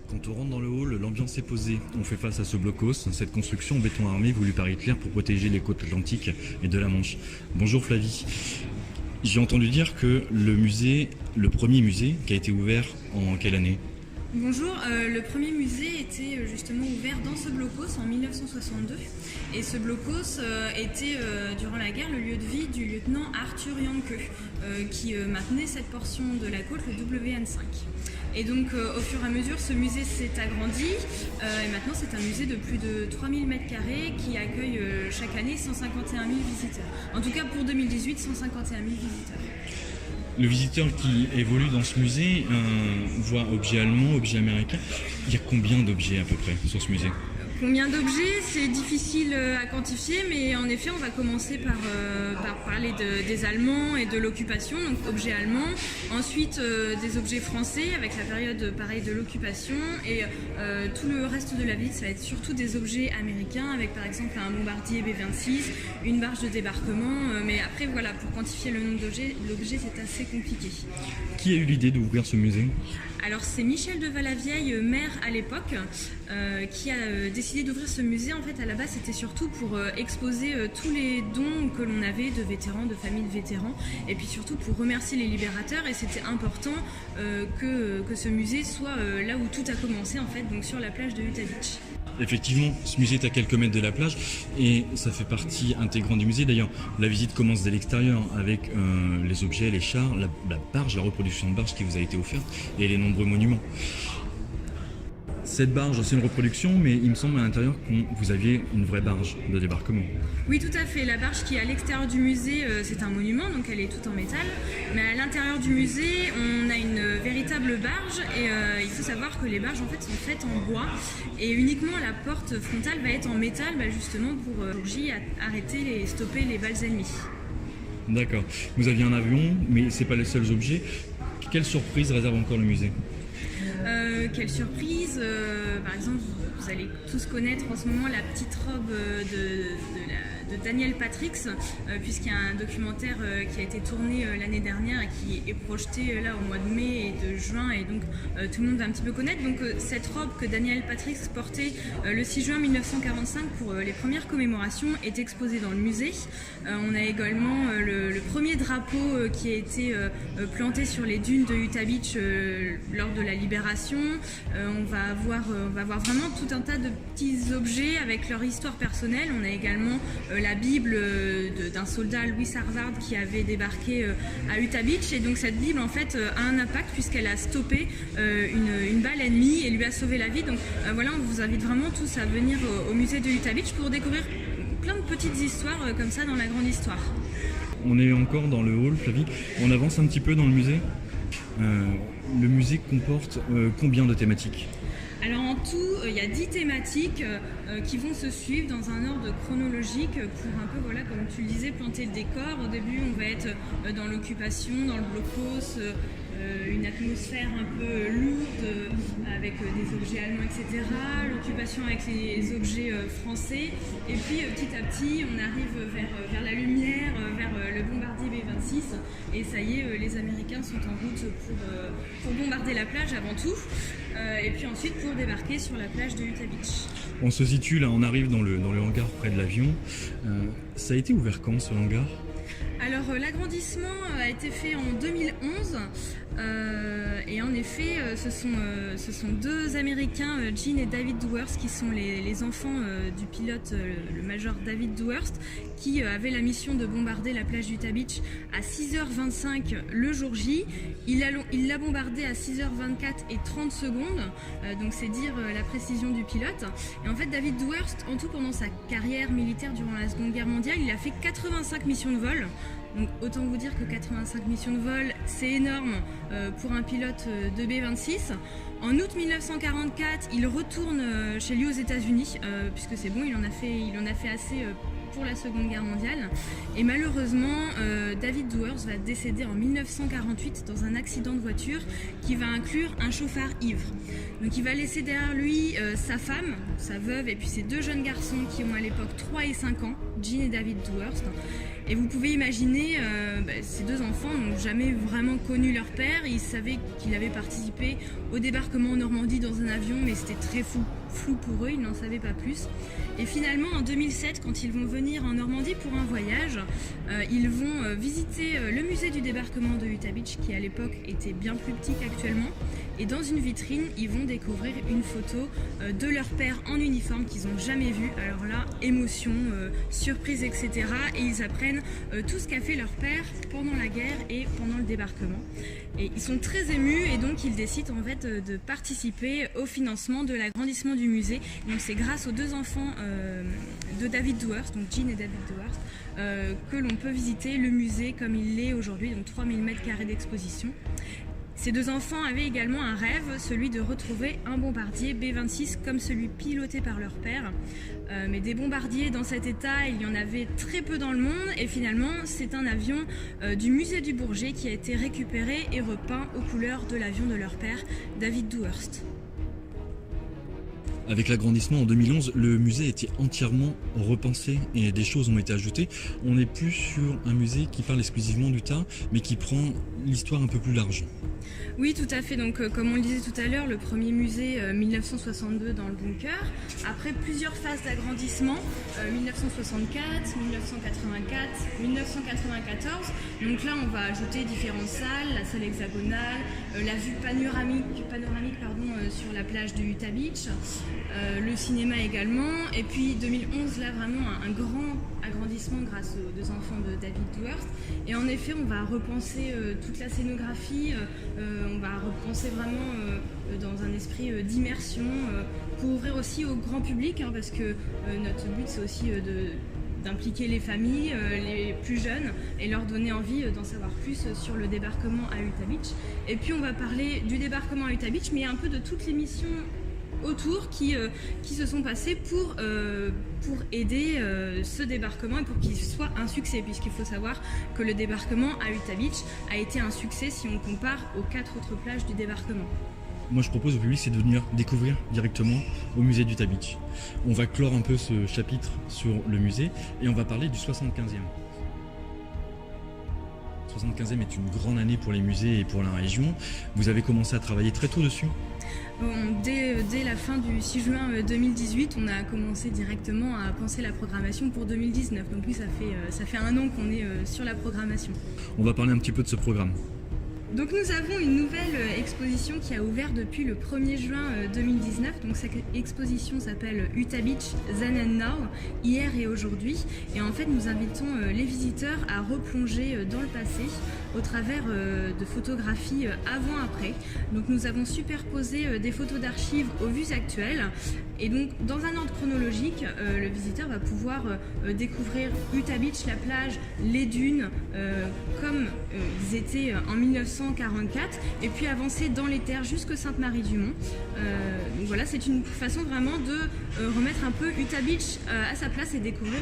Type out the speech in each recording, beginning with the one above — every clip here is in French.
Quand on rentre dans le hall, l'ambiance est posée. On fait face à ce blocos, cette construction en béton armé voulue par Hitler pour protéger les côtes atlantiques et de la Manche. Bonjour Flavie. J'ai entendu dire que le premier musée qui a été ouvert en quelle année ? Bonjour, le premier musée était justement ouvert dans ce blocos en 1962 et ce blocos était durant la guerre le lieu de vie du lieutenant Arthur Janke qui maintenait cette portion de la côte, le WN5. Et donc au fur et à mesure ce musée s'est agrandi et maintenant c'est un musée de plus de 3000 m² qui accueille chaque année 151 000 visiteurs. En tout cas pour 2018, 151 000 visiteurs. Le visiteur qui évolue dans ce musée voit objets allemands, objets américains. Il y a combien d'objets à peu près sur ce musée ? Combien d'objets, c'est difficile à quantifier, mais en effet, on va commencer par parler des Allemands et de l'occupation, donc objets allemands. Ensuite, des objets français avec la période pareil de l'occupation. Et tout le reste de la ville, ça va être surtout des objets américains, avec par exemple un bombardier B-26, une barge de débarquement. Mais après, voilà, pour quantifier le nombre d'objets, c'est assez compliqué. Qui a eu l'idée d'ouvrir ce musée ? Alors c'est Michel de Valavieille, maire à l'époque, qui a décidé d'ouvrir ce musée. En fait, à la base, c'était surtout pour exposer tous les dons que l'on avait de vétérans, de familles de vétérans, et puis surtout pour remercier les libérateurs. Et c'était important que ce musée soit là où tout a commencé, en fait, donc sur la plage de Utah Beach. Effectivement, ce musée est à quelques mètres de la plage et ça fait partie intégrante du musée. D'ailleurs, la visite commence dès l'extérieur avec les objets, les chars, la barge, la reproduction de barge qui vous a été offerte et les nombreux monuments. Cette barge, c'est une reproduction, mais il me semble à l'intérieur que vous aviez une vraie barge de débarquement. Oui, tout à fait. La barge qui est à l'extérieur du musée, c'est un monument, donc elle est toute en métal. Mais à l'intérieur du musée, on a une véritable barge et il faut savoir que les barges en fait sont faites en bois et uniquement la porte frontale va être en métal, justement pour arrêter et stopper les balles ennemies. D'accord. Vous aviez un avion, mais c'est pas les seuls objets. Quelle surprise réserve encore le musée ? Quelle surprise, par exemple, vous allez tous connaître en ce moment la petite robe de Daniel Patrix, puisqu'il y a un documentaire qui a été tourné l'année dernière et qui est projeté là au mois de mai et de juin, et donc tout le monde va un petit peu connaître. Donc cette robe que Daniel Patrix portait le 6 juin 1945 pour les premières commémorations est exposée dans le musée. On a également le premier drapeau qui a été planté sur les dunes de Utah Beach lors de la libération. On va avoir vraiment tout un tas de petits objets avec leur histoire personnelle. On a également la Bible d'un soldat, Louis Harvard, qui avait débarqué à Utah Beach. Et donc cette Bible en fait a un impact puisqu'elle a stoppé une balle ennemie et lui a sauvé la vie. Donc voilà, on vous invite vraiment tous à venir au musée de Utah Beach pour découvrir plein de petites histoires comme ça dans la grande histoire. On est encore dans le hall, Flavie. On avance un petit peu dans le musée. Le musée comporte combien de thématiques ? Alors en tout, il y a 10 thématiques qui vont se suivre dans un ordre chronologique pour un peu, voilà, comme tu le disais, planter le décor. Au début, on va être dans l'occupation, dans le blocos, une atmosphère un peu lourde avec des objets allemands, etc. L'occupation avec les objets français. Et puis petit à petit, on arrive vers la lumière, vers le bombardier B-26. Et ça y est, les Américains sont en route pour bombarder la plage avant tout. Et puis ensuite pour débarquer sur la plage de Utah Beach. On se situe là, on arrive dans le hangar près de l'avion. Ça a été ouvert quand ce hangar ? Alors l'agrandissement a été fait en 2011 et en effet ce sont deux Américains, Gene et David Dewhurst, qui sont les enfants du pilote, le major David Dewhurst, qui avait la mission de bombarder la plage d'Utah Beach à 6h25 le jour J. Il l'a bombardé à 6h24 et 30 secondes, donc c'est dire la précision du pilote. Et en fait David Dewhurst, en tout pendant sa carrière militaire durant la Seconde Guerre mondiale, il a fait 85 missions de vol. Donc autant vous dire que 85 missions de vol, c'est énorme pour un pilote de B-26. En août 1944, il retourne chez lui aux États-Unis, puisque c'est bon, il en a fait assez pour la Seconde Guerre mondiale. Et malheureusement, David Dewhurst va décéder en 1948 dans un accident de voiture qui va inclure un chauffard ivre. Donc il va laisser derrière lui sa femme, sa veuve, et puis ses deux jeunes garçons qui ont à l'époque 3 et 5 ans, Gene et David Dewhurst. Et vous pouvez imaginer, ces deux enfants n'ont jamais vraiment connu leur père. Ils savaient qu'il avait participé au débarquement en Normandie dans un avion, mais c'était très flou pour eux, ils n'en savaient pas plus. Et finalement, en 2007, quand ils vont venir en Normandie pour un voyage, ils vont visiter le musée du débarquement de Utah Beach, qui à l'époque était bien plus petit qu'actuellement. Et dans une vitrine, ils vont découvrir une photo de leur père en uniforme qu'ils n'ont jamais vu. Alors là, émotion, surprise, etc. Et ils apprennent tout ce qu'a fait leur père pendant la guerre et pendant le débarquement. Et ils sont très émus et donc ils décident en fait de participer au financement de l'agrandissement du musée. Donc c'est grâce aux deux enfants de David Dworth, donc Jean et David Dworth, que l'on peut visiter le musée comme il l'est aujourd'hui, donc 3000 m² d'exposition. Ces deux enfants avaient également un rêve, celui de retrouver un bombardier B-26 comme celui piloté par leur père. Mais des bombardiers dans cet état, il y en avait très peu dans le monde et finalement c'est un avion du musée du Bourget qui a été récupéré et repeint aux couleurs de l'avion de leur père, David Dworth. Avec l'agrandissement en 2011, le musée a été entièrement repensé et des choses ont été ajoutées. On n'est plus sur un musée qui parle exclusivement d'Utah, mais qui prend l'histoire un peu plus large. Oui, tout à fait. Donc, comme on le disait tout à l'heure, le premier musée 1962 dans le bunker. Après plusieurs phases d'agrandissement, 1964, 1984, 1994. Donc là, on va ajouter différentes salles, la salle hexagonale, la vue panoramique sur la plage de Utah Beach, le cinéma également. Et puis 2011, là vraiment un grand agrandissement grâce aux deux enfants de David Dworth. Et en effet, on va repenser toute la scénographie, on va repenser vraiment dans un esprit d'immersion pour ouvrir aussi au grand public, parce que notre but c'est aussi d'impliquer les familles, les plus jeunes et leur donner envie d'en savoir plus sur le débarquement à Utah Beach. Et puis on va parler du débarquement à Utah Beach, mais un peu de toutes les missions autour qui se sont passées pour aider ce débarquement et pour qu'il soit un succès, puisqu'il faut savoir que le débarquement à Utah Beach a été un succès si on compare aux 4 autres plages du débarquement. Moi je propose au public c'est de venir découvrir directement au musée d'Utah Beach. On va clore un peu ce chapitre sur le musée et on va parler du 75e. 75e est une grande année pour les musées et pour la région. Vous avez commencé à travailler très tôt dessus ? Dès la fin du 6 juin 2018, on a commencé directement à penser la programmation pour 2019. Donc oui, ça fait un an qu'on est sur la programmation. On va parler un petit peu de ce programme. Donc nous avons une nouvelle exposition qui a ouvert depuis le 1er juin 2019. Donc cette exposition s'appelle Utah Beach Then and Now, hier et aujourd'hui. Et en fait nous invitons les visiteurs à replonger dans le passé au travers de photographies avant-après. Donc nous avons superposé des photos d'archives aux vues actuelles. Et donc dans un ordre chronologique, le visiteur va pouvoir découvrir Utah Beach, la plage, les dunes, comme ils étaient en 1944, et puis avancer dans les terres jusqu'à Sainte-Marie-du-Mont. Donc voilà, c'est une façon vraiment de remettre un peu Utah Beach à sa place et découvrir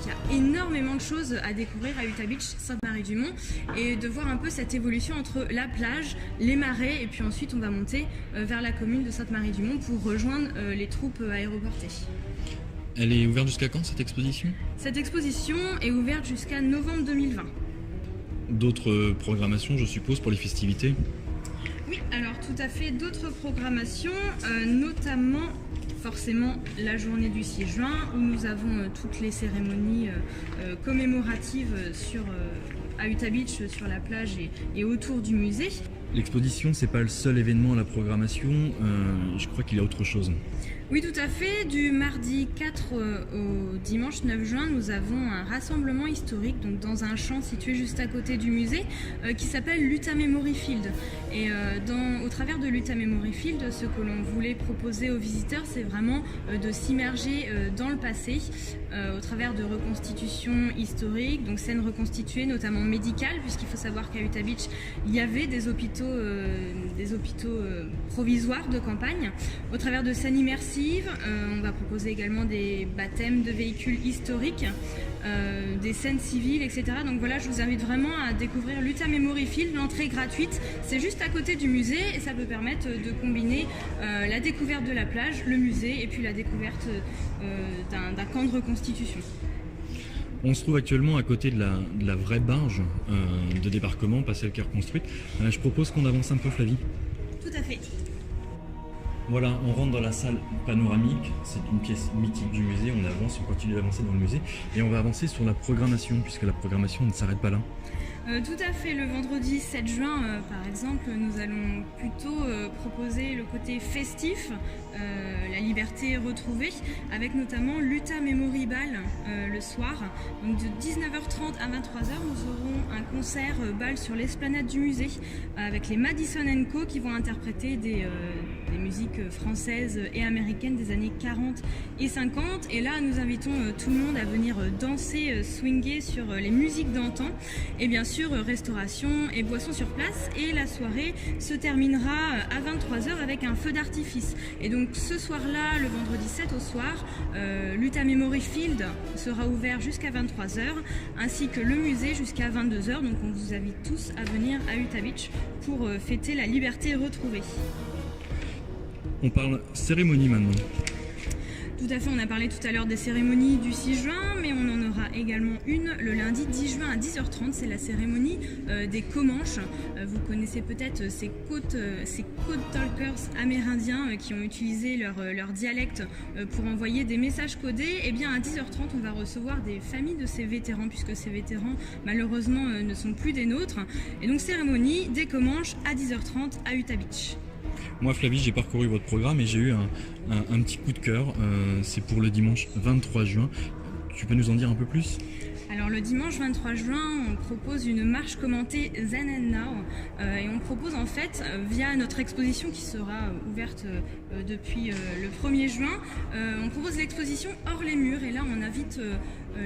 qu'il y a énormément de choses à découvrir à Utah Beach, Sainte-Marie-du-Mont, et de voir un peu cette évolution entre la plage, les marais, et puis ensuite on va monter vers la commune de Sainte-Marie-du-Mont pour rejoindre les troupes aéroportées. Elle est ouverte jusqu'à quand cette exposition ? Cette exposition est ouverte jusqu'à novembre 2020. D'autres programmations, je suppose, pour les festivités ? Oui, alors tout à fait, d'autres programmations, notamment forcément la journée du 6 juin où nous avons toutes les cérémonies commémoratives à Utah Beach, sur la plage et autour du musée. L'exposition, c'est pas le seul événement à la programmation, je crois qu'il y a autre chose. Oui, tout à fait. Du mardi 4 au dimanche 9 juin, nous avons un rassemblement historique donc dans un champ situé juste à côté du musée qui s'appelle l'Utah Memory Field. Et au travers de l'Utah Memory Field, ce que l'on voulait proposer aux visiteurs, c'est vraiment de s'immerger dans le passé au travers de reconstitutions historiques, donc scènes reconstituées, notamment médicales, puisqu'il faut savoir qu'à Utah Beach, il y avait des hôpitaux provisoires de campagne. Au travers de scènes immersives, on va proposer également des baptêmes de véhicules historiques, des scènes civiles, etc. Donc voilà, je vous invite vraiment à découvrir l'Utah Memory Field. L'entrée est gratuite, c'est juste à côté du musée et ça peut permettre de combiner la découverte de la plage, le musée et puis la découverte d'un camp de reconstitution. On se trouve actuellement à côté de la vraie barge de débarquement, pas celle qui est reconstruite. Je propose qu'on avance un peu, Flavie. Tout à fait. Voilà, on rentre dans la salle panoramique, c'est une pièce mythique du musée, on avance, on continue d'avancer dans le musée et on va avancer sur la programmation, puisque la programmation ne s'arrête pas là. Tout à fait, le vendredi 7 juin par exemple, nous allons plutôt proposer le côté festif, la liberté retrouvée, avec notamment l'Utah Memory Ball le soir. Donc de 19h30 à 23h, nous aurons un concert bal sur l'esplanade du musée avec les Madison & Co qui vont interpréter des musiques françaises et américaines des années 40 et 50. Et là, nous invitons tout le monde à venir danser, swinguer sur les musiques d'antan. Et bien sûr, restauration et boissons sur place. Et la soirée se terminera à 23h avec un feu d'artifice. Et donc ce soir-là, le vendredi 7 au soir, l'Utah Memory Field sera ouvert jusqu'à 23h, ainsi que le musée jusqu'à 22h. Donc on vous invite tous à venir à Utah Beach pour fêter la liberté retrouvée. On parle cérémonie maintenant. Tout à fait, on a parlé tout à l'heure des cérémonies du 6 juin, mais on en aura également une le lundi 10 juin à 10h30, c'est la cérémonie des Comanches. Vous connaissez peut-être ces code talkers amérindiens qui ont utilisé leur dialecte pour envoyer des messages codés. Et bien à 10h30, on va recevoir des familles de ces vétérans, puisque ces vétérans malheureusement ne sont plus des nôtres. Et donc cérémonie des Comanches à 10h30 à Utah Beach. Moi, Flavie, j'ai parcouru votre programme et j'ai eu un petit coup de cœur. C'est pour le dimanche 23 juin. Tu peux nous en dire un peu plus ? Alors le dimanche 23 juin, on propose une marche commentée Zen and Now et on propose en fait via notre exposition qui sera ouverte depuis le 1er juin, on propose l'exposition Hors les murs et là on invite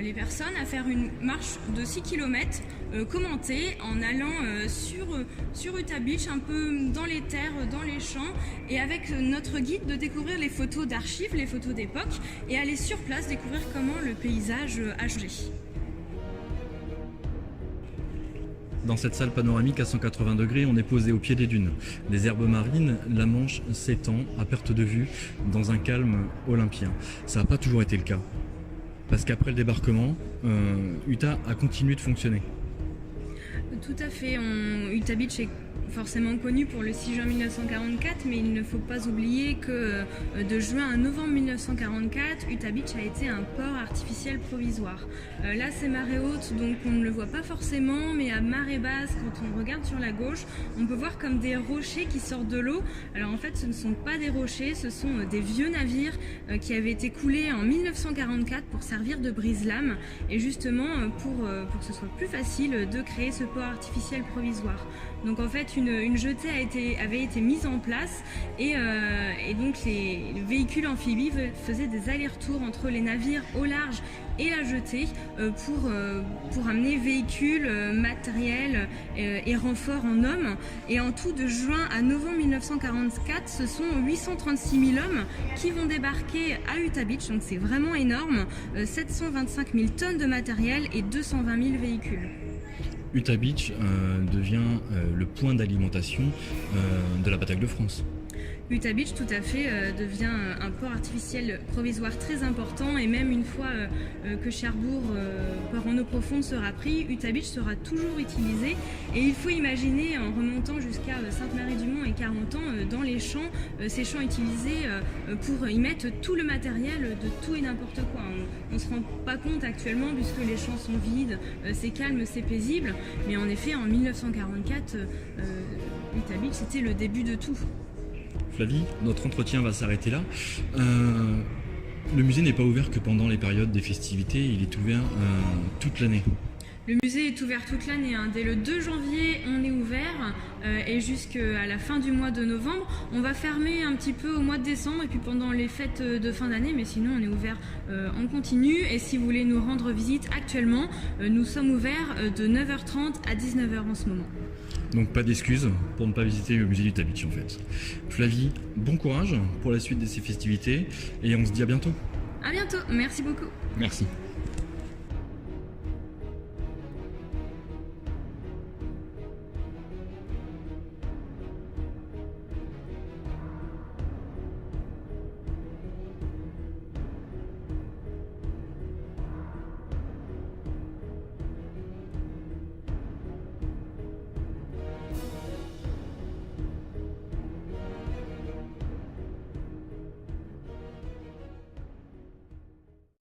les personnes à faire une marche de 6 km commentée en allant sur Utah Beach, un peu dans les terres, dans les champs et avec notre guide de découvrir les photos d'archives, les photos d'époque et aller sur place découvrir comment le paysage a changé. Dans cette salle panoramique à 180 degrés, on est posé au pied des dunes. Des herbes marines, la Manche s'étend à perte de vue dans un calme olympien. Ça n'a pas toujours été le cas. Parce qu'après le débarquement, Utah a continué de fonctionner. Tout à fait. Utah Beach est forcément connu pour le 6 juin 1944, mais il ne faut pas oublier que de juin à novembre 1944, Utah Beach a été un port artificiel provisoire. Là, c'est marée haute, donc on ne le voit pas forcément, mais à marée basse, quand on regarde sur la gauche, on peut voir comme des rochers qui sortent de l'eau. Alors en fait, ce ne sont pas des rochers, ce sont des vieux navires qui avaient été coulés en 1944 pour servir de brise-lames, et justement pour que ce soit plus facile de créer ce port artificiel provisoire. Donc en fait, une jetée avait été mise en place et donc les véhicules amphibies faisaient des allers-retours entre les navires au large et la jetée pour amener véhicules, matériel et renforts en hommes. Et en tout, de juin à novembre 1944, ce sont 836 000 hommes qui vont débarquer à Utah Beach, donc c'est vraiment énorme, 725 000 tonnes de matériel et 220 000 véhicules. Utah Beach devient le point d'alimentation de la bataille de France. Utah Beach, tout à fait, devient un port artificiel provisoire très important et même une fois que Cherbourg, port en eau profonde, sera pris, Utah Beach sera toujours utilisé. Et il faut imaginer, en remontant jusqu'à Sainte-Marie-du-Mont et Carentan, dans les champs, ces champs utilisés pour y mettre tout le matériel de tout et n'importe quoi. On ne se rend pas compte actuellement puisque les champs sont vides, c'est calme, c'est paisible. Mais en effet, en 1944, Utah Beach, c'était le début de tout. Flavie, notre entretien va s'arrêter là. Le musée n'est pas ouvert que pendant les périodes des festivités, il est ouvert toute l'année. Le musée est ouvert toute l'année. Dès le 2 janvier, on est ouvert et jusqu'à la fin du mois de novembre. On va fermer un petit peu au mois de décembre et puis pendant les fêtes de fin d'année, mais sinon on est ouvert en continu. Et si vous voulez nous rendre visite actuellement, nous sommes ouverts de 9h30 à 19h en ce moment. Donc pas d'excuses pour ne pas visiter le musée d'Utah Beach en fait. Flavie, bon courage pour la suite de ces festivités et on se dit à bientôt. À bientôt, merci beaucoup. Merci.